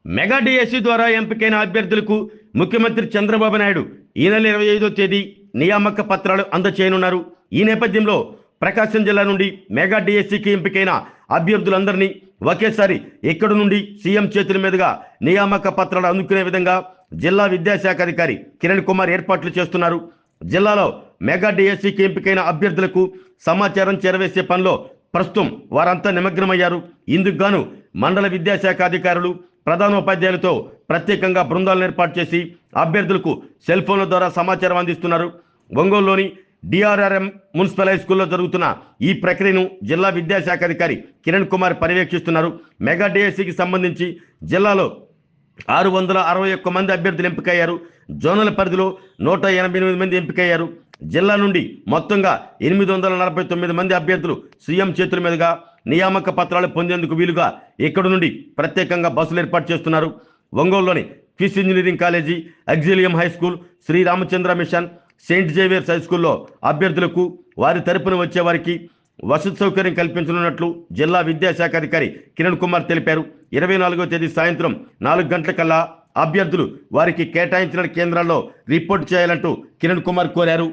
Mega DSC ద్వారా ఎంపికైన అభ్యర్థులకు ముఖ్యమంత్రి చంద్రబాబు నాయుడు ఈ నెల 25వ తేదీ నియామక పత్రాలు అందజేయనున్నారు. ఈ నేపథ్యంలో ప్రకాశం జిల్లా నుండి మెగా డిఎస్సికి ఎంపికైన అభ్యర్థులందరినీ ఒకేసారి ఇక్కడి నుండి సీఎం చేతుల మీదుగా నియామక పత్రాలు అందుకునే విధంగా జిల్లా విద్యాశాఖ అధికారి కిరణ్ కుమార్ ఏర్పాట్లు చేస్తున్నారు. జిల్లాలో మెగా డిఎస్సికి ఎంపికైన అభ్యర్థులకు సమాచారం చేరవేసే పనిలో ప్రస్తుతం వారంతా నిమగ్నమయ్యారు. ఇందుకు గాను మండల విద్యాశాఖ అధికారులు ప్రధానోపాధ్యాయులతో ప్రత్యేకంగా బృందాలను ఏర్పాటు చేసి అభ్యర్థులకు సెల్ ఫోన్ల ద్వారా సమాచారం అందిస్తున్నారు. ఒంగోలులోని డిఆర్ఆర్ఎం మున్సిపల్ హై స్కూల్లో జరుగుతున్న ఈ ప్రక్రియను జిల్లా విద్యాశాఖ అధికారి కిరణ్ కుమార్ పర్యవేక్షిస్తున్నారు. మెగా డిఎస్సికి సంబంధించి జిల్లాలో 661 మంది అభ్యర్థులు ఎంపికయ్యారు. జోనల్ పరిధిలో 188 మంది ఎంపికయ్యారు. జిల్లా నుండి మొత్తంగా 849 మంది అభ్యర్థులు సీఎం చేతుల మీదుగా నియామక పత్రాలు పొందేందుకు వీలుగా ఇక్కడి నుండి ప్రత్యేకంగా బస్సులు ఏర్పాటు చేస్తున్నారు. ఒంగోలులోని క్విస్ ఇంజనీరింగ్ కాలేజీ, ఎగ్జిలియం high school, Shri Ramachandra mission, saint Xavier's high స్కూల్లో అభ్యర్థులకు వారి తరపున వచ్చే వారికి వసతి సౌకర్యం కల్పించనున్నట్లు జిల్లా విద్యాశాఖ అధికారి కిరణ్ కుమార్ తెలిపారు. 24వ తేదీ సాయంత్రం 4 గంటలకల్లా అభ్యర్థులు వారికి కేటాయించిన కేంద్రాల్లో రిపోర్ట్ చేయాలంటూ కిరణ్ కుమార్ కోరారు.